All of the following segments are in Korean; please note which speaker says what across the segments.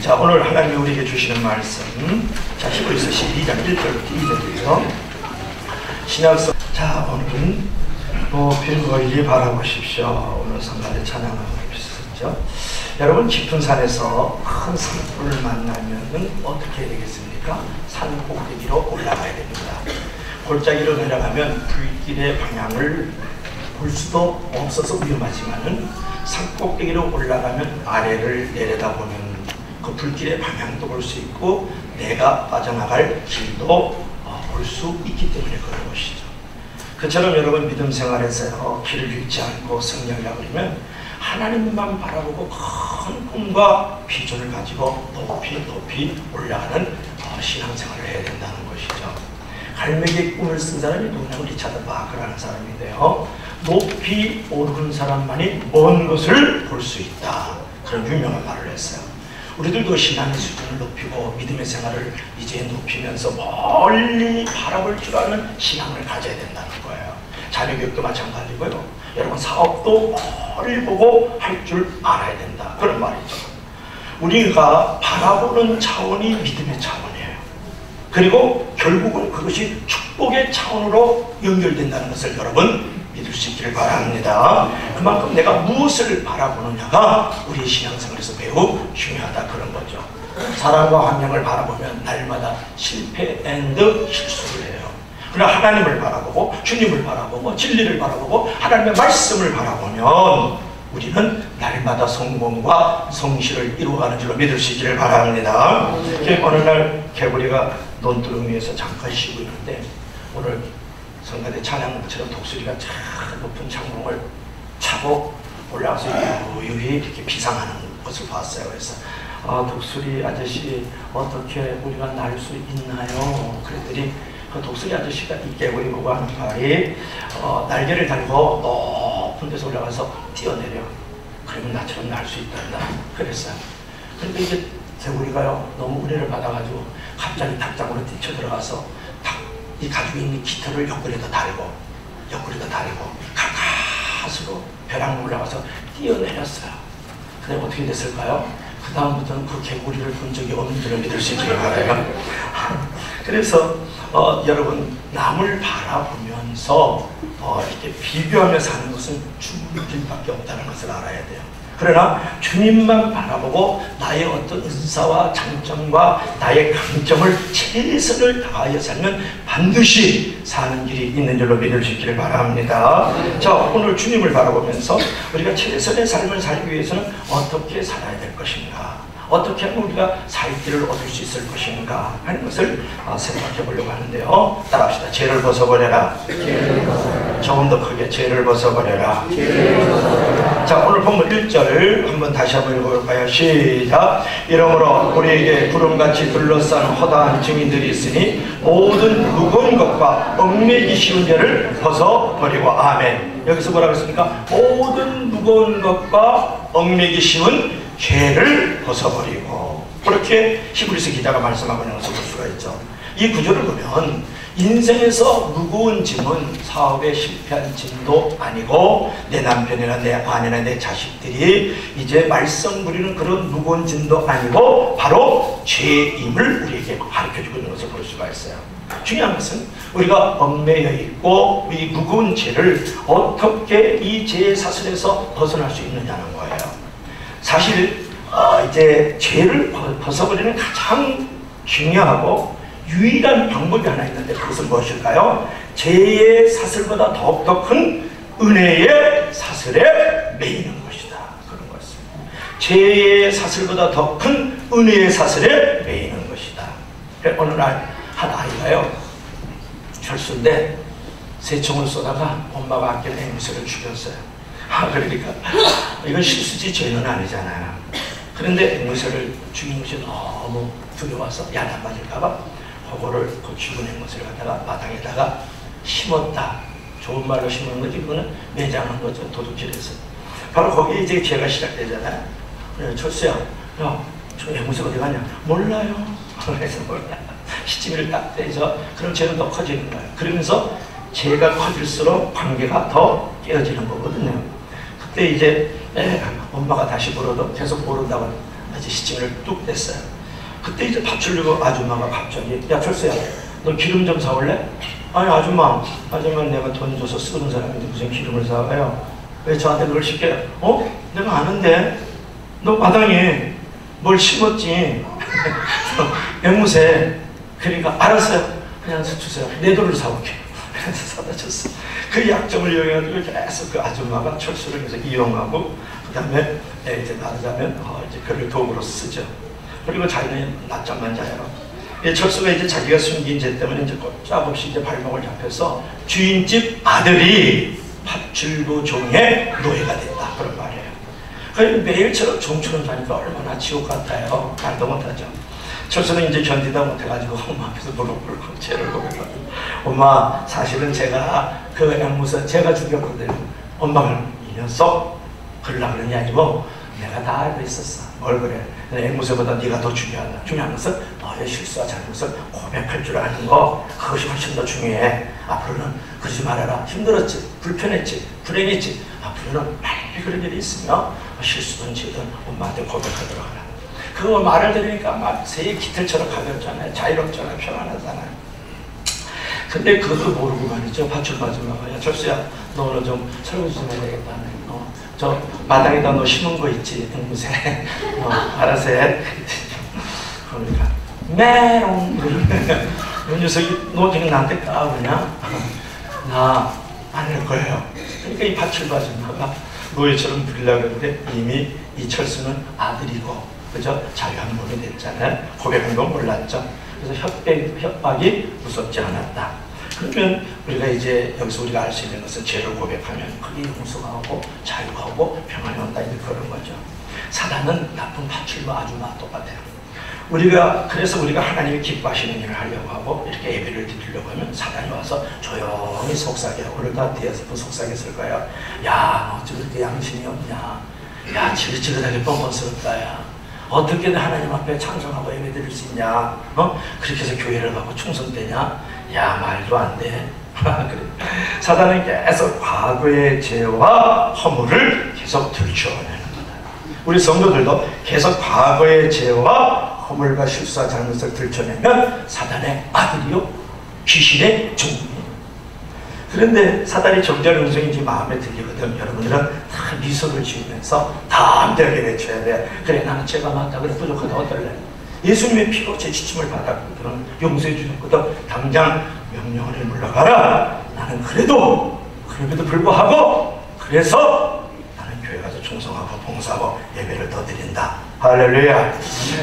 Speaker 1: 자, 오늘 하나님이 우리에게 주시는 말씀, 자, 히브리서 12장 1절부터 2절이에요. 신약성. 자, 오늘은 높이 멀리 바라보십시오. 오늘 성가대 찬양하고 있었죠. 여러분, 깊은 산에서 큰 산불을 만나면 어떻게 해야 되겠습니까? 산 꼭대기로 올라가야 됩니다. 골짜기로 내려가면 불길의 방향을 볼 수도 없어서 위험하지만은 산 꼭대기로 올라가면 아래를 내려다보면 그 불길의 방향도 볼 수 있고 내가 빠져나갈 길도 볼 수 있기 때문에 그런 것이죠. 그처럼 여러분 믿음 생활에서 길을 잃지 않고 승리하려고 하면 하나님만 바라보고 큰 꿈과 비전을 가지고 높이 높이 올라가는 신앙생활을 해야 된다는 것이죠. 갈매기의 꿈을 쓴 사람이 누구냐면 리차드 바크라는 사람인데요. 높이 오르는 사람만이 먼 것을 볼 수 있다. 그런 유명한 말을 했어요. 우리들도 신앙의 수준을 높이고 믿음의 생활을 이제 높이면서 멀리 바라볼 줄 아는 신앙을 가져야 된다는 거예요. 자녀교육도 마찬가지고요. 여러분 사업도 멀리 보고 할 줄 알아야 된다. 그런 말이죠. 우리가 바라보는 차원이 믿음의 차원이에요. 그리고 결국은 그것이 축복의 차원으로 연결된다는 것을 여러분 믿을 수 있기를 바랍니다. 그만큼 내가 무엇을 바라보느냐가 우리의 신앙생활에서 매우 중요하다 그런 거죠. 사람과 환경을 바라보면 날마다 실패 앤드 실수를 해요. 그러나 하나님을 바라보고 주님을 바라보고 진리를 바라보고 하나님의 말씀을 바라보면 우리는 날마다 성공과 성실을 이루어가는 줄로 믿을 수 있기를 바랍니다. 어느 날 개구리가 논두렁 위에서 잠깐 쉬고 있는데 오늘 성가대 찬양처럼 독수리가 참 높은 창문을 차고 올라가서 유유히 이렇게 비상하는 것을 봤어요. 그래서 독수리 아저씨 어떻게 우리가 날 수 있나요? 그랬더니 그 독수리 아저씨가 이 개구리 보고 하는 말이 날개를 달고 높은 데서 올라가서 뛰어내려. 그러면 나처럼 날 수 있단다. 그랬어요. 그런데 이제 개구리가요 너무 은혜를 받아가지고 갑자기 닭장으로 뛰쳐들어가서 이 가지고 있는 깃털을 옆구리에다 달고 가까스로 벼랑 올라가서 뛰어내렸어요. 근데 어떻게 됐을까요? 그 다음부터는 그 개구리를 본 적이 없는 줄을 믿을 수 있기를 바라요. 그래서 여러분 남을 바라보면서 이렇게 비교하며 사는 것은 죽을 길밖에 없다는 것을 알아야 돼요. 그러나 주님만 바라보고 나의 어떤 은사와 장점과 나의 강점을 최선을 다하여 살면 반드시 사는 길이 있는 줄로 믿을 수 있기를 바랍니다. 자, 오늘 주님을 바라보면서 우리가 최선의 삶을 살기 위해서는 어떻게 살아야 될 것인가, 어떻게 하면 우리가 살 길을 얻을 수 있을 것인가 하는 것을 생각해 보려고 하는데요. 따라합시다. 죄를 벗어버려라. 조금 더 크게 죄를 벗어버려라. 자, 오늘 본문 1절 한번 다시 한번 읽어볼까요? 시작. 이러므로 우리에게 구름같이 둘러싼 허다한 증인들이 있으니 모든 무거운 것과 얽매이기 쉬운 죄를 벗어버리고. 아멘. 여기서 뭐라고 했습니까? 모든 무거운 것과 얽매이기 쉬운 죄를 벗어버리고. 그렇게 히브리서 기자가 말씀하고 있는 것을 볼 수가 있죠. 이 구절을 보면 인생에서 무거운 짐은 사업에 실패한 짐도 아니고 내 남편이나 내 아내나 내 자식들이 이제 말썽 부리는 그런 무거운 짐도 아니고 바로 죄임을 우리에게 가르쳐주고 있는 것을 볼 수가 있어요. 중요한 것은 우리가 얽매여 있고 이 무거운 죄를 어떻게 이 죄의 사슬에서 벗어날 수 있느냐는 거예요. 사실 이제 죄를 벗어버리는 가장 중요하고 유일한 방법이 하나 있는데 그것은 무엇일까요? 죄의 사슬보다 더욱더 큰 은혜의 사슬에 매이는 것이다. 그런 것입니다. 죄의 사슬보다 더 큰 은혜의 사슬에 매이는 것이다. 어느 날 한 아이가요 철수인데 새총을 쏘다가 엄마가 아끼는 앵무새를 죽였어요. 그러니까 이건 실수지 죄는 아니잖아요. 그런데 앵무새를 죽인 것이 너무 두려워서 야단 맞을까봐 그거를 그 죽은 앵무새를 갖다가 마당에다가 심었다. 좋은 말로 심은 거지 그거는 매장한 거죠. 도둑질해서. 바로 거기에 이제 죄가 시작되잖아요. 철수야, 야, 저 앵무새 어디 가냐? 몰라요. 그래서 몰라요. 시치미를 딱 떼죠. 그럼 죄는 더 커지는 거예요. 그러면서 죄가 커질수록 관계가 더 깨어지는 거거든요. 그때 이제 엄마가 다시 물어도 계속 모른다고 이제 시침을 뚝 냈어요. 그때 이제 밥 주려고 아줌마가 갑자기 야 철수야 너 기름 좀 사올래? 아니 아줌마 내가 돈 줘서 쓰는 사람인데 무슨 기름을 사와요? 왜 저한테 그걸 시켜요? 내가 아는데 너 마당에 뭘 심었지? 앵무새. 그러니까 알았어요. 그냥 주세요. 내 돈을 사올게. 그래서 사다 줬어. 그 약점을 이용해가지고 계속 그 아줌마가 철수를 계속 이용하고 그 다음에 이제 나자면 이제 그를 도구로 쓰죠. 그리고 자기는 낮잠만 자요. 철수가 이제 자기가 숨긴 죄 때문에 이제 꼼짝없이 이제 발목을 잡혀서 주인집 아들이 팥줄고 종의 노예가 됐다. 그런 말이에요. 그러니까 매일처럼 종처럼 자니까 얼마나 지옥 같아요. 말도 못하죠. 철수는 이제 견디다 못해가지고 엄마 앞에서 무릎 꿇고 죄를 고백하고 엄마 사실은 제가 그 앵무새 제가 죽였거든요. 엄마가 이 녀석 그러려고 그러는 게 아니고 내가 다 알고 있었어. 뭘 그래. 앵무새보다 네가 더 중요하다. 중요한 것은 너의 실수와 잘못을 고백할 줄 아는 거 그것이 훨씬 더 중요해. 앞으로는 그러지 말아라. 힘들었지. 불편했지. 불행했지. 앞으로는 빨리 그런 일이 있으면 실수든 죄든 엄마한테 고백하도록 하라. 그거 말을 들으니까 막 새의 깃털처럼 가볍잖아요. 자유롭잖아요. 평안하잖아요. 근데 그것도 모르고 말이죠. 밭을 맞으면 야 철수야 너 오늘 좀 설거지 좀 해야 되겠다. 저 마당에다 너 심은 거 있지 앵무새. 알아서 해. 그러니까 메롱 이 녀석이 너 지금 나한테 까부냐? 나 안 할 거예요. 그러니까 이 밭을 맞으면 노예처럼 부리려고 했는데 이미 이 철수는 아들이고 그죠? 자유한 몸이 됐잖아요. 고백한 건 몰랐죠. 그래서 협박이 무섭지 않았다. 그러면 우리가 이제 여기서 우리가 알 수 있는 것은 죄를 고백하면 그게 용서가 오고 자유가 오고 평안이 온다 이렇게 그런 거죠. 사단은 나쁜 팥줄과 아주 똑같아요. 그래서 우리가 하나님이 기뻐하시는 일을 하려고 하고 이렇게 예배를 드리려고 하면 사단이 와서 조용히 속삭여요. 오늘 다 뒤에서 속삭였을 거예요. 야, 너 어쩜 이렇게 양심이 없냐? 야, 지긋지긋하게 뻔뻔스럽다. 야. 어떻게 하나님 앞에 찬송하고 예배 드릴 수 있냐? 그렇게 해서 교회를 가고 충성되냐? 야, 말도 안 돼. 그래. 사단은 계속 과거의 죄와 허물을 계속 들추어내는 거다. 우리 성도들도 계속 과거의 죄와 허물과 실수와 잘못을 들춰내면 사단의 아들이요 귀신의 종이에요. 그런데 사단이 정죄하는 음성인지 마음에 들리거든. 여러분들은 다 미소를 지으면서 다 함께 외쳐야 돼. 그래 나는 죄가 많다. 그래 부족하다. 어떨래? 예수님의 피로 제 지침을 받았거든. 용서해 주셨거든. 당장 명령을 물러가라. 나는 그래도 불구하고 그래서 나는 교회 가서 충성하고 봉사하고 예배를 더 드린다. 할렐루야.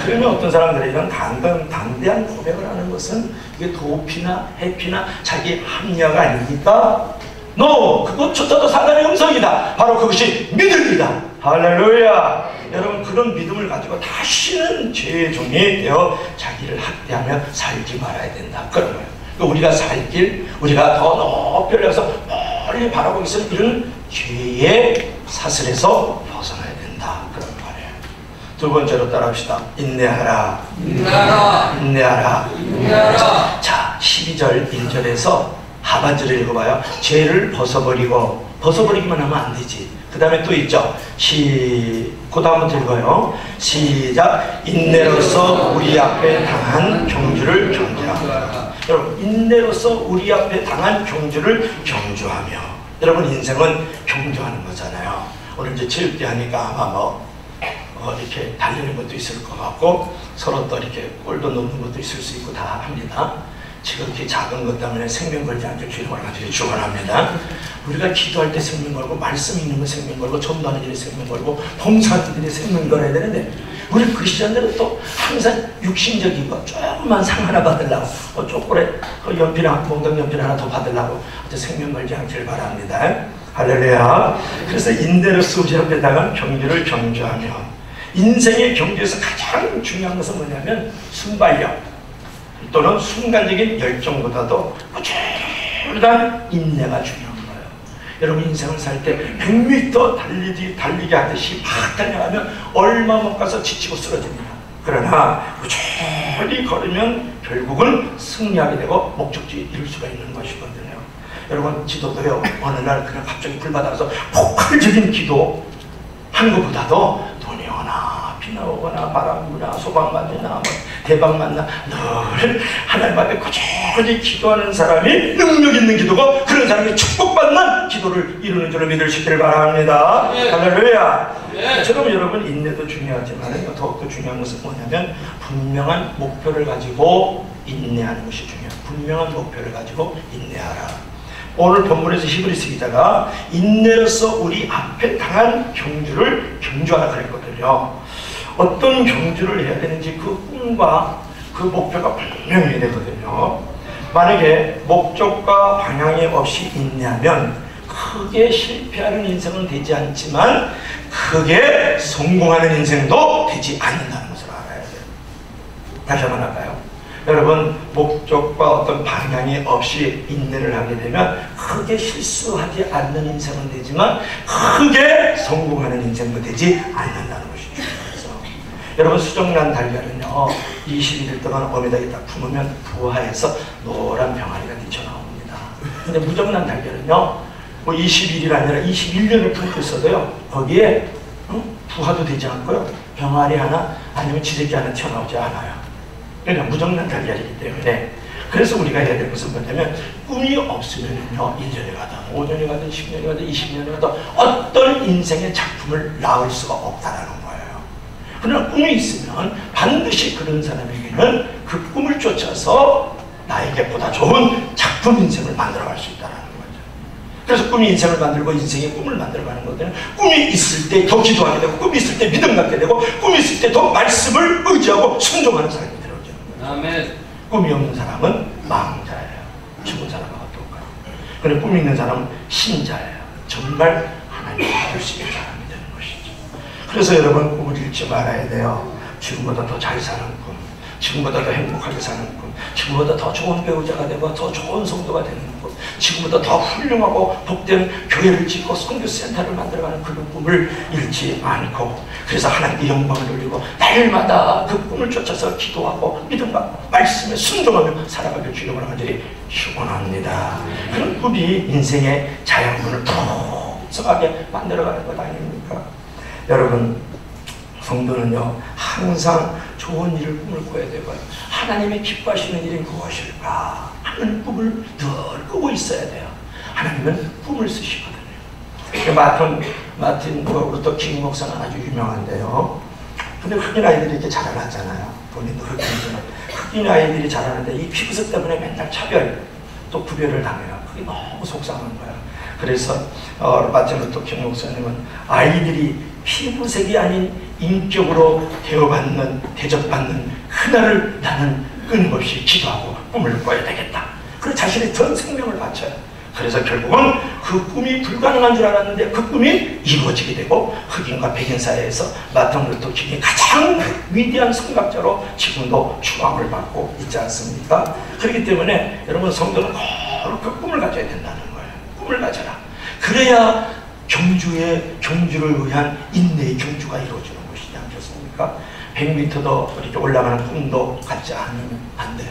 Speaker 1: 그러면 어떤 사람들이 이런 담대한 고백을 하는 것은 이게 도피나 해피나 자기 합리화가 아닙니까? 그것조차도 사단의 음성이다. 바로 그것이 믿음이다. 할렐루야. 여러분 그런 믿음을 가지고 다시는 죄의 종이 되어 자기를 학대하며 살지 말아야 된다. 그런 거예요. 우리가 살 길, 우리가 더 높이 올라가서 멀리 바라보고 있으면 이런 죄의 사슬에서 벗어나야 된다. 그런 말이에요. 두 번째로 따라합시다. 인내하라. 인내하라. 자, 12절 1절에서 하반절을 읽어봐요. 죄를 벗어버리기만 하면 안 되지. 그 다음에 또 있죠. 그 다음부터 읽어요. 시작. 인내로서 우리 앞에 당한 경주를 경주하며. 여러분 인내로서 우리 앞에 당한 경주를 경주하며. 여러분 인생은 경주하는 거잖아요. 오늘 이제 체육대 하니까 아마 이렇게 달리는 것도 있을 것 같고 서로 또 이렇게 골도 넣는 것도 있을 수 있고 다 합니다. 지극히 작은 것 때문에 생명 걸지 않게 주님을 가지고 축원합니다. 우리가 기도할 때 생명 걸고 말씀 읽는 거 생명 걸고 전도하는 일에 생명 걸고 봉사하는 일에 생명 걸어야 되는데 우리 크리스천들은 또 항상 육신적이고 조금만 상 하나 받으려고 쪼꼬레 연필 몽당 연필 하나 더 받으려고 생명 걸지 않기를 바랍니다. 할렐루야. 그래서 인내로서 우리 앞에다가 경주를 경주하며 인생의 경주에서 가장 중요한 것은 뭐냐면 순발력 또는 순간적인 열정보다도 꾸준한 인내가 중요한 거예요. 여러분 인생을 살 때 100m 달리기 하듯이 막 달려가면 얼마 못 가서 지치고 쓰러집니다. 그러나 꾸준히 걸으면 결국은 승리하게 되고 목적지에 이룰 수가 있는 것이거든요. 여러분 기도도요. 어느 날 그냥 갑자기 불 받아서 폭발적인 기도 하는 것보다도 돈이 오나 비나 전화 오거나 바람 부나 소방 맞으나 뭐 대박 맞나 늘 하나님 앞에 꾸준히 기도하는 사람이 능력 있는 기도고 그런 사람이 축복받는 기도를 이루는 줄로 믿으시기를 바랍니다. 할렐루야. 저럼 여러분 인내도 중요하지만 더욱더 중요한 것은 뭐냐면 분명한 목표를 가지고 인내하는 것이 중요해요. 분명한 목표를 가지고 인내하라. 오늘 본문에서 히브리서 기자가 인내로서 우리 앞에 당한 경주를 경주하라 그랬거든요. 어떤 경주를 해야 되는지 그 꿈과 그 목표가 분명히 되거든요. 만약에 목적과 방향이 없이 인내하면 크게 실패하는 인생은 되지 않지만 크게 성공하는 인생도 되지 않는다는 것을 알아야 돼요. 다시 한번 할까요? 여러분 목적과 어떤 방향이 없이 인내를 하게 되면 크게 실수하지 않는 인생은 되지만 크게 성공하는 인생도 되지 않는다는 것이 중요해서 여러분 수정란 달걀은요 21일 동안 어미닭이 딱 품으면 부화해서 노란 병아리가 뛰쳐나옵니다. 근데 무정란 달걀은요 뭐 20일이 아니라 21년을 품고 있어도요 거기에 부화도 되지 않고요 병아리 하나 아니면 지새끼 하나 튀어나오지 않아요. 그러니까 무정란 달걀이기 때문에 그래서 우리가 해야 될 것은 뭐냐면 꿈이 없으면요 1년에 가든 5년에 가든 10년에 가든 20년에 가든 어떤 인생의 작품을 낳을 수가 없다라는 거예요. 그러나 꿈이 있으면 반드시 그런 사람에게는 그 꿈을 쫓아서 나에게 보다 좋은 작품 인생을 만들어갈 수 있다는 거죠. 그래서 꿈이 인생을 만들고 인생의 꿈을 만들어가는 거거든요. 꿈이 있을 때 더 기도하게 되고 꿈이 있을 때 믿음 갖게 되고 꿈이 있을 때 더 말씀을 의지하고 순종하는 사람이 아멘. 꿈이 없는 사람은 망자예요. 죽은 사람하고 똑같아요. 그런데 꿈이 있는 사람은 신자예요. 정말 하나님을 믿을 수 있는 사람이 되는 것이죠. 그래서 여러분 꿈을 잃지 말아야 돼요. 지금보다 더 잘 사는 꿈, 지금보다 더 행복하게 사는 꿈, 지금보다 더 좋은 배우자가 되고 더 좋은 성도가 되는 꿈, 지금보다 더 훌륭하고 복된 교회를 짓고 선교센터를 만들어가는 그런 꿈을 잃지 않고 그래서 하나님께 영광을 돌리고 날마다 그 꿈을 쫓아서 기도하고 믿음과 말씀에 순종하며 살아가길 주님으로 간절히 축원합니다. 그런 꿈이 인생의 자양분을 풍성하게 만들어가는 것 아닙니까? 여러분 성도는요 항상 좋은 일을 꿈을 꿔야 되고요. 하나님이 기뻐하시는 일이 무엇일까 하는 꿈을 늘 꾸고 있어야 돼요. 하나님은 꿈을 쓰시거든요. 마틴 루터 킹 목사는 아주 유명한데요. 근데 흑인 아이들이 이렇게 자라났잖아요. 본인도 흑인이지만 흑인 아이들이 자라는데 이 피부색 때문에 맨날 차별 또 구별을 당해요. 그게 너무 속상한 거예요. 그래서 마틴 루터 킹 목사님은 아이들이 피부색이 아닌 인격으로 대접받는 그날을 나는 끊임없이 기도하고 꿈을 꿔야 되겠다. 그래서 자신의 전 생명을 바쳐요. 그래서 결국은 그 꿈이 불가능한 줄 알았는데 그 꿈이 이루어지게 되고 흑인과 백인 사회에서 마틴 루터 킹이 가장 위대한 성각자로 지금도 추앙을 받고 있지 않습니까? 그렇기 때문에 여러분 성도는 꼭 그 꿈을 가져야 된다는 거예요. 꿈을 가져라. 그래야 경주를 위한 인내의 경주가 이루어지는 것이지 않겠습니까? 100m도 이렇게 올라가는 꿈도 갖지 않으면 안 돼요.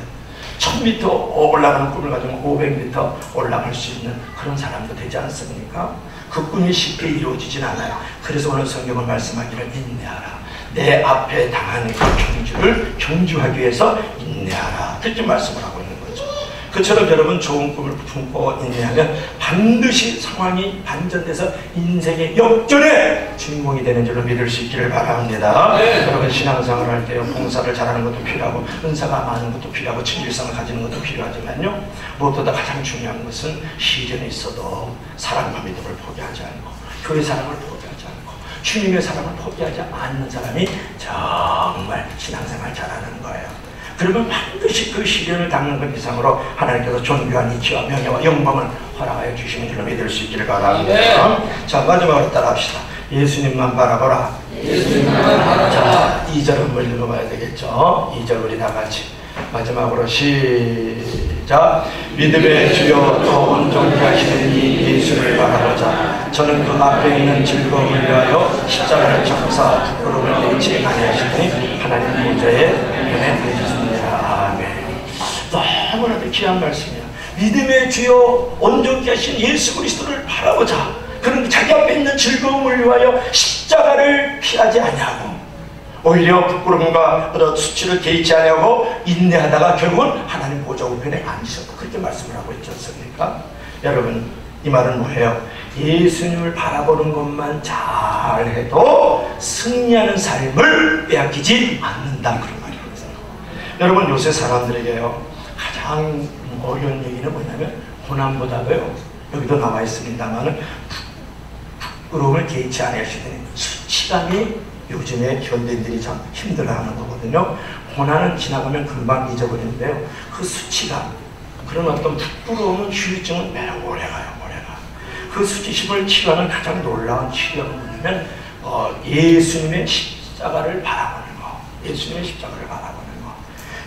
Speaker 1: 1000m 올라가는 꿈을 가지면 500m 올라갈 수 있는 그런 사람도 되지 않습니까? 그 꿈이 쉽게 이루어지진 않아요. 그래서 오늘 성경은 말씀하기를 인내하라. 내 앞에 당하는 그 경주를 경주하기 위해서 인내하라. 그렇게 말씀을 하고 있는 거죠. 그처럼 여러분 좋은 꿈을 품고 인내하면 반드시 상황이 반전돼서 인생의 역전의 주인공이 되는 줄로 믿을 수 있기를 바랍니다. 네. 여러분 신앙생활을 할 때 봉사를 잘하는 것도 필요하고 은사가 많은 것도 필요하고 친밀성을 가지는 것도 필요하지만요 무엇보다 가장 중요한 것은 시련이 있어도 사랑과 믿음을 포기하지 않고 교회 사랑을 포기하지 않고 주님의 사랑을 포기하지 않는 사람이 정말 신앙생활 잘하는 거예요. 그러면 반드시 그 시련을 당하는 것 이상으로 하나님께서 존귀한 이치와 명예와 영광을 허락하여 주시는 줄로 믿을 수 있기를 바랍니다. 네. 자 마지막으로 따라합시다. 예수님만 바라보라. 예수님만 바라보라. 자 2절 한번 읽어봐야 되겠죠. 2절 우리 다 같이 마지막으로 시작. 믿음의 주여 또 온전히 하시는 이 예수를 바라보자. 저는 그 앞에 있는 즐거움을 위하여 십자가를 접사 부끄러움을 내지 아니하시니 하나님 보좌에 은혜 되셨습니다. 아멘. 너무나도 귀한 말씀이야. 믿음의 주여 온전히 하신 예수 그리스도를 바라보자. 그는 자기 앞에 있는 즐거움을 위하여 십자가를 피하지 아니하고 오히려 부끄러움과 수치를 개의치 아니하고 인내하다가 결국은 하나님 보좌 우편에 앉으셨다. 그렇게 말씀을 하고 있지 않습니까? 여러분, 이 말은 뭐예요? 예수님을 바라보는 것만 잘해도 승리하는 삶을 빼앗기지 않는다, 그런 말이거든요. 여러분, 요새 사람들에게요 가장 어려운 얘기는 뭐냐면 고난보다도요, 여기도 나와 있습니다만은 부끄러움을 개의치 아니하시는 수치감이 요즘에 현대인들이 참 힘들어하는 거거든요. 고난은 지나가면 금방 잊어버리는데요, 그 수치감, 그런 어떤 부끄러움은 후유증은 매우 오래가요. 그 수치심을 치료하는 가장 놀라운 치료가 뭐냐면 예수님의 십자가를 바라보는 거. 예수님의 십자가를 바라보는 거.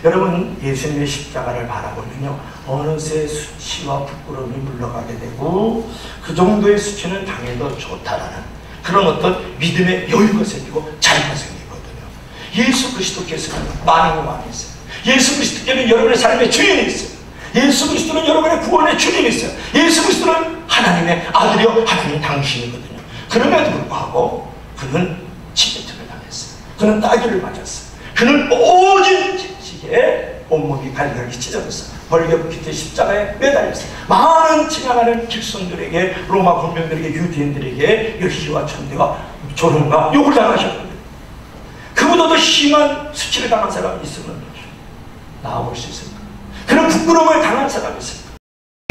Speaker 1: 여러분, 예수님의 십자가를 바라보면요, 어느새 수치와 부끄러움이 물러가게 되고 그 정도의 수치는 당해도 좋다라는 그런 어떤 믿음의 여유가 생기고 자유가 생기거든요. 예수 그리스도께서는 만왕의 왕이 있어요. 예수 그리스도께는 여러분의 삶의 주인이 있어요. 예수 그리스도는 여러분의 구원의 주님이 있어요. 예수 그리스도는 하나님의 아들이요 하나님 당신이거든요. 그럼에도 불구하고 그는 침뱉음을 당했어요. 그는 따귀를 맞았어요. 그는 모진 지지에 온몸이 갈갈이 찢어졌어요. 벌게 붙이듯 십자가에 매달렸어요. 많은 지나가는 길손들에게, 로마 군병들에게, 유대인들에게 열시와 천대와 조롱과 욕을 당하셨거든요. 그보다 더 심한 수치를 당한 사람이 있으면 나아볼 수 있습니다. 그런 부끄러움을 당한 사람이 있습니다.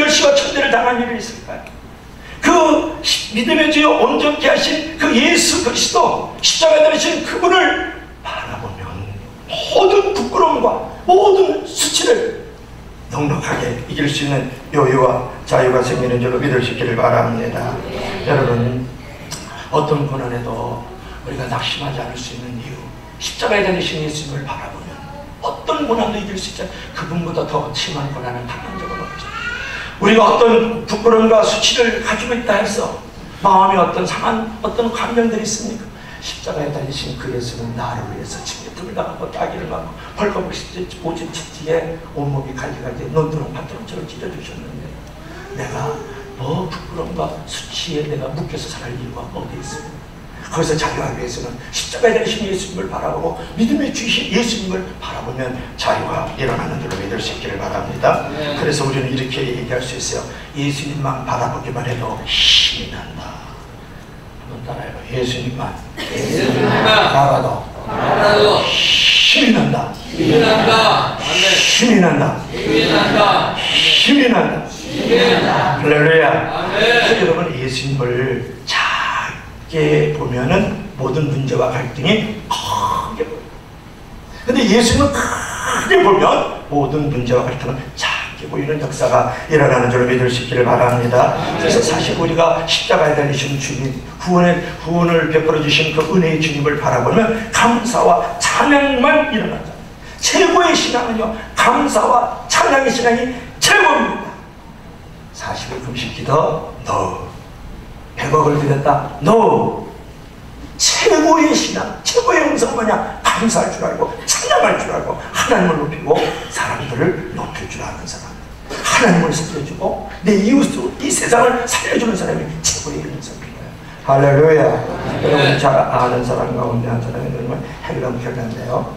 Speaker 1: 열시와 천대를 당한 일이 있을까요? 그 믿음의 주여 온전케 하신 그 예수 그리스도 십자가에 달리신 그분을 바라보면 모든 부끄러움과 모든 수치를 넉넉하게 이길 수 있는 여유와 자유가 생기는 줄로 믿을 수 있기를 바랍니다. 여러분, 어떤 고난에도 우리가 낙심하지 않을 수 있는 이유, 십자가에 달리신 예수님을 바라보면 어떤 고난도 이길 수 있잖아요. 그분보다 더 심한 고난은 당한 적은 없죠. 우리가 어떤 부끄러움과 수치를 가지고 있다 해서 마음에 어떤 상한 어떤 감정들이 있습니까? 십자가에 달리신 그 예수는 나를 위해서 침뱉음을 당하고 따귀를 맞고 벌거벗이 모진 치티에 온몸이 갈리갈리 논두렁 밭두렁처럼 찢어주셨는데 내가 뭐 부끄러움과 수치에 내가 묶여서 살 이유가 어디 있습니까? 거기서 자유하기 위해서는 십자가에 달리신 예수님을 바라보고 믿음의 주신 예수님을 바라보면 자유가 일어나는 줄로 믿을 수 있기를 바랍니다. 그래서 우리는 이렇게 얘기할 수 있어요. 예수님만 바라보기만 해도 힘이 난다. 한번 따라해요. 예수님만 바라봐도 힘이 난다. 힘이 난다. 힘이 난다. 힘이 난다. 힘이 난다. 할렐루야. 그래서 여러분, 예수님을 보면은 모든 문제와 갈등이 크게 보여요. 근데 예수님은 크게 보면 모든 문제와 갈등은 작게 보이는 역사가 일어나는 줄로 믿을 수 있기를 바랍니다. 그래서 사실 우리가 십자가에 달리신 주님, 구원을 베풀어 주신 그 은혜의 주님을 바라보면 감사와 찬양만 일어나잖아요. 최고의 신앙은요, 감사와 찬양의 신앙이 최고입니다. 40일 금식 기도, no. 100억을 드렸다, no. 최고의 신앙, 최고의 음성은 뭐냐? 감사할 줄 알고 찬양할 줄 알고 하나님을 높이고 사람들을 높일 줄 아는 사람, 하나님을 살려주고 내 이웃으로 이 세상을 살려주는 사람이 최고의 음성입니다. 할렐루야. 여러분 잘 아는 사람 가운데 한 사람이 누구냐면 헬런 켈러인데요.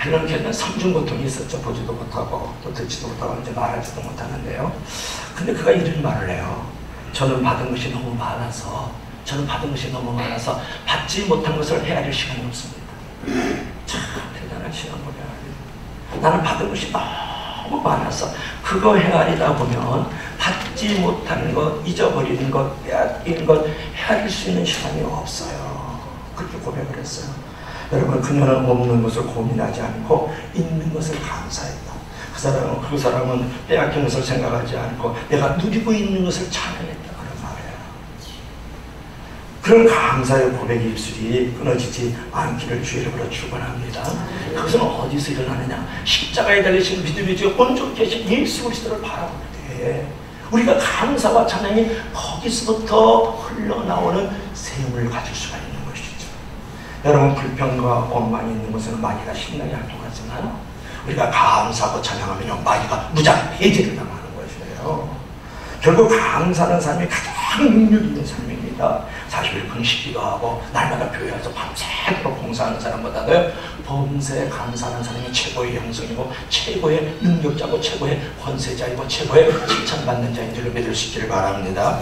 Speaker 1: 헬런 켈러는 삼중고통이 있었죠. 보지도 못하고 또 듣지도 못하고 이제 말하지도 못하는데요. 근데 그가 이런 말을 해요. 저는 받은 것이 너무 많아서 받지 못한 것을 헤아릴 시간이 없습니다. 참 대단한 신앙고백이에요. 나는 받은 것이 너무 많아서 그거 헤아리다 보면 받지 못한 것, 잊어버리는 것, 빼앗긴 것 헤아릴 수 있는 시간이 없어요. 그렇게 고백을 했어요. 여러분, 그녀는 없는 것을 고민하지 않고 있는 것을 감사했다. 그 사람은 빼앗긴 것을 생각하지 않고 내가 누리고 있는 것을 찬양했다. 그런 감사의 고백의 입술이 끊어지지 않기를 주의 이름으로 축원합니다. 그것은 어디서 일어나느냐? 십자가에 달리신 믿음의 주 온전케 하신 예수 그리스도를 바라볼 때 우리가 감사와 찬양이 거기서부터 흘러나오는 샘을 가질 수가 있는 것이죠. 여러분, 불평과 원망이 있는 곳에는 마귀가 신나게 활동하지만 우리가 감사하고 찬양하면 마귀가 무장 해제를 당하는 것이에요. 결국 감사하는 삶이 가장 능력 있는 삶입니다. 40일 금식기도 하고 날마다 교회 와서 밤새도록 봉사하는 사람보다도 범사에 감사하는 사람이 최고의 형성이고 최고의 능력자고 최고의 권세자이고 최고의 칭찬받는 자인 줄을 믿을 수 있기를 바랍니다.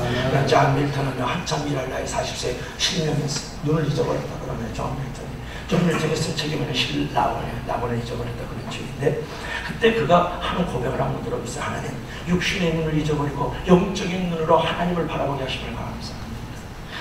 Speaker 1: 존 밀턴은 한참 일할 나이 40세 실명했어. 눈을 잊어버렸다 그러면 존 밀턴이 쓴 책이면 나번을 잊어버렸다 그런 책인데, 그때 그가 하는 고백을 한번 들어보세요. 하나님, 육신의 눈을 잊어버리고 영적인 눈으로 하나님을 바라보게 하심을 감사합니다.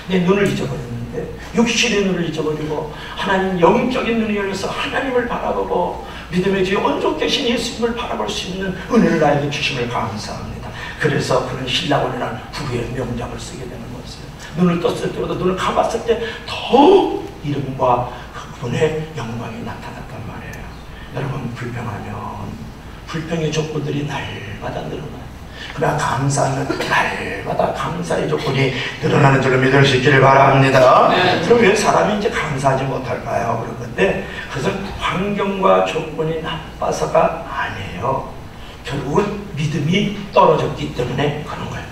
Speaker 1: 내 눈을 잊어버렸는데 육신의 눈을 잊어버리고 하나님 영적인 눈이 열려서 하나님을 바라보고 믿음의 주에 온전케신 예수님을 바라볼 수 있는 은혜를 나에게 주심을 감사합니다. 그래서 그는 신라원이라는 부부의 명작을 쓰게 되는 것이에요. 눈을 떴을 때보다 눈을 감았을 때 더욱 이름과 그분의 영광이 나타났단 말이에요. 여러분, 불평의 조건들이 날마다 늘어나요. 그러나 감사는 날마다 감사의 조건이 늘어나는 줄을 믿을 수 있기를 바랍니다. 그럼 왜 사람이 이제 감사하지 못할까요? 그런 건데, 그것은 환경과 조건이 나빠서가 아니에요. 결국은 믿음이 떨어졌기 때문에 그런 거예요.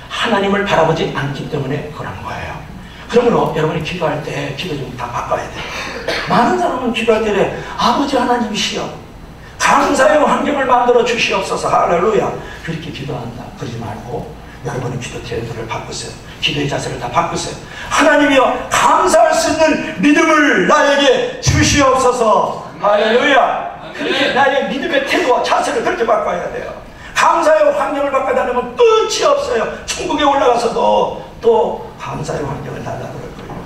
Speaker 1: 하나님을 바라보지 않기 때문에 그런 거예요. 그러므로 여러분이 기도할 때 기도 좀 다 바꿔야 돼요. 많은 사람은 기도할 때 아버지 하나님이시여 감사의 환경을 만들어 주시옵소서, 할렐루야, 그렇게 기도한다. 그러지 말고 여러분의 기도 태도를 바꾸세요. 기도의 자세를 다 바꾸세요. 하나님이여 감사할 수 있는 믿음을 나에게 주시옵소서, 할렐루야. 그렇게 나의 믿음의 태도와 자세를 그렇게 바꿔야 돼요. 감사의 환경을 바꿔야 하면 끝이 없어요. 천국에 올라가서도 또 감사의 환경을 달라고 그럴 거예요.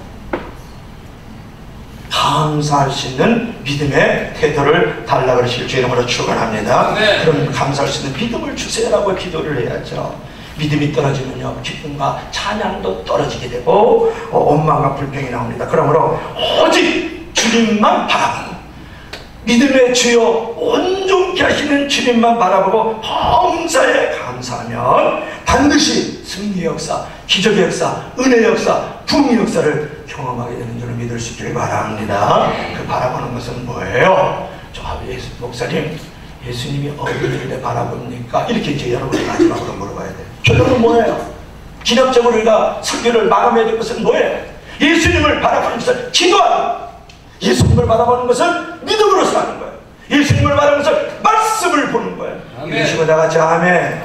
Speaker 1: 감사할 수 있는 믿음의 태도를 달라고 그러실 주 이름으로 축원합니다. 그럼 감사할 수 있는 믿음을 주세요라고 기도를 해야죠. 믿음이 떨어지면요, 기쁨과 찬양도 떨어지게 되고 원망과 불평이 나옵니다. 그러므로 오직 주님만 바라보고 믿음의 주여 온전케 하시는 주님만 바라보고 범사에 감사하면 반드시 승리의 역사, 기적의 역사, 은혜의 역사, 부흥의 역사를 경험하게 되는 줄을 믿을 수 있기를 바랍니다. 그 바라보는 것은 뭐예요? 저 목사님, 예수님이 어디를 내 바라봅니까? 이렇게 이제 여러분이 마지막으로 물어봐야 돼요. 결론은 뭐예요? 기념적으로 우리가 설교를 마감해야 될 것은 뭐예요? 예수님을 바라보는 것은 기도하는, 예수님을 바라보는 것은 믿음으로 사는 거예요. 예수님을 바라보는 것은 말씀을 보는 거예요. 이러시고 다 같이 아멘.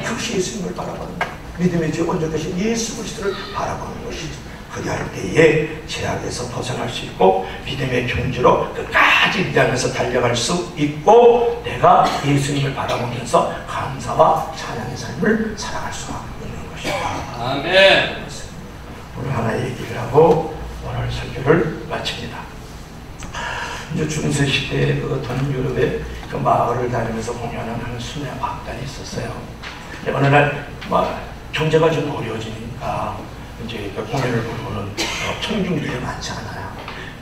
Speaker 1: 그것이 예수님을 바라보는 거예요. 믿음의 주 온전하신 예수 그리스도를 바라보는 것이죠. 그리할 때에 죄악에서 벗어날 수 있고 믿음의 경주로 끝까지 믿으면서 달려갈 수 있고 내가 예수님을 바라보면서 감사와 찬양의 삶을 살아갈 수 있는 것이다.
Speaker 2: 아멘.
Speaker 1: 오늘 하나 얘기를 하고 오늘 설교를 마칩니다. 이제 중세 시대에 그 동유럽의 그 마을을 다니면서 공연하는 한 순회 악단이 있었어요. 어느 날 경제가 좀 어려워지니까 이제 공연을 보는 청중들이 많지 않아요.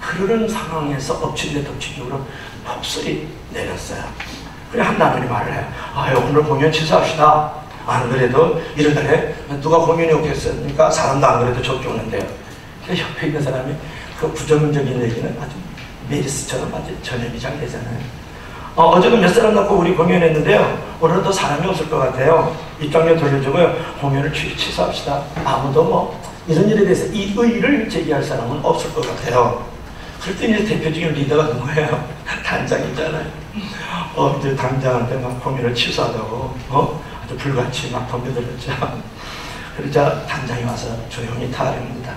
Speaker 1: 그런 상황에서 엎친 데 덮치기로 폭설이 내렸어요. 그래 한 나머지 말을 해요. 오늘 공연 취소합시다. 안 그래도 이런 날에 누가 공연이 오겠습니까? 사람도 안 그래도 적게 오는데요. 그래서 옆에 있는 사람이 그 부정적인 얘기는 아주 메리스처럼 아주 전염이 잘 되잖아요. 어제도 몇 사람 낳고 우리 공연했는데요. 오늘도 사람이 없을 것 같아요. 입장료 돌려주고요. 공연을 취소합시다. 아무도 이런 일에 대해서 이의를 제기할 사람은 없을 것 같아요. 그럴 때 이제 대표적인 리더가 누구예요? 단장이잖아요. 이제 단장한테 막 공연을 취소하다고 아주 불같이 막 덤벼들었죠. 그러자 단장이 와서 조용히 타령합니다.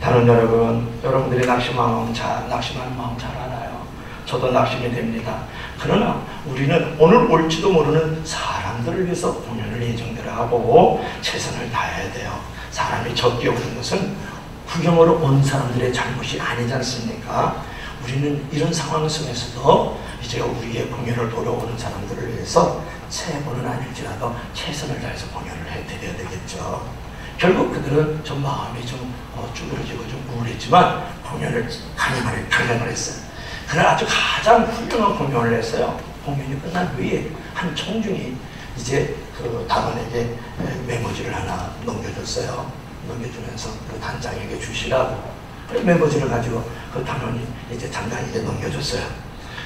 Speaker 1: 다른 여러분들이 낙심하는 마음 잘 알아요. 저도 낙심이 됩니다. 그러나 우리는 오늘 올지도 모르는 사람들을 위해서 공연을 예정대로 하고 최선을 다해야 돼요. 사람이 적게 오는 것은 구경으로 온 사람들의 잘못이 아니지 않습니까? 우리는 이런 상황 속에서도 이제 우리의 공연을 보러 오는 사람들을 위해서 최고는 아닐지라도 최선을 다해서 공연을 해드려야 되겠죠. 결국 그들은 좀 마음이 좀 쭈그러지고 좀 우울했지만 공연을 강행을 했어요. 그러나 아주 가장 훌륭한 공연을 했어요. 공연이 끝난 후에 한 청중이 이제 그 단원에게 메모지를 하나 넘겨줬어요. 넘겨주면서 그 단장에게 주시라고. 메모지를 가지고 그 단원이 이제 단장에게 넘겨줬어요.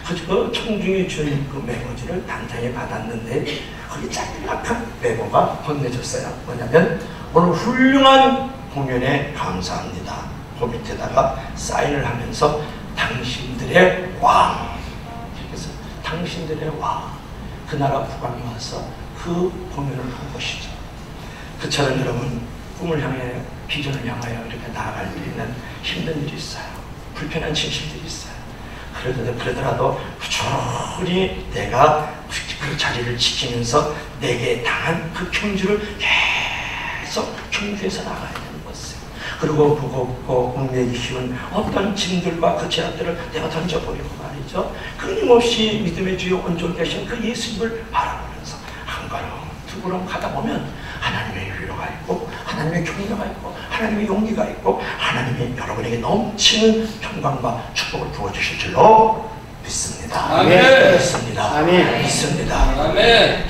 Speaker 1: 그래서 그 청중이 준 그 메모지를 단장이 받았는데 거기 짤막한 메모가 건네줬어요. 뭐냐면 오늘 훌륭한 공연에 감사합니다. 그 밑에다가 사인을 하면서 당신들의 왕, 그래서 당신들의 왕, 그 나라 국왕이 와서 그 공연을 한 것이죠. 그처럼 여러분 꿈을 향해 비전을 향하여 이렇게 나아갈 때 있는 힘든 일이 있어요. 불편한 진실들이 있어요. 그러더라도 꾸준히 내가 그 자리를 지키면서 내게 당한 그 경주를 계속 경주해서 나가야 되는 것이에요. 그리고 무겁고 얽매이기 쉬운 어떤 짐들과 그 제약들을 내가 던져버리고 말이죠. 끊임없이 믿음의 주요 온전히 계신 그 예수님을 바라보면서 한 걸음 두 걸음 가다 보면 하나님의 위로가 있고 하나님의 격려가 있고 하나님의 용기가 있고 하나님이 여러분에게 넘치는 평강과 축복을 부어주실 줄로 믿습니다.
Speaker 2: 아멘.
Speaker 1: 믿습니다.
Speaker 2: 아멘.
Speaker 1: 믿습니다.
Speaker 2: 아멘.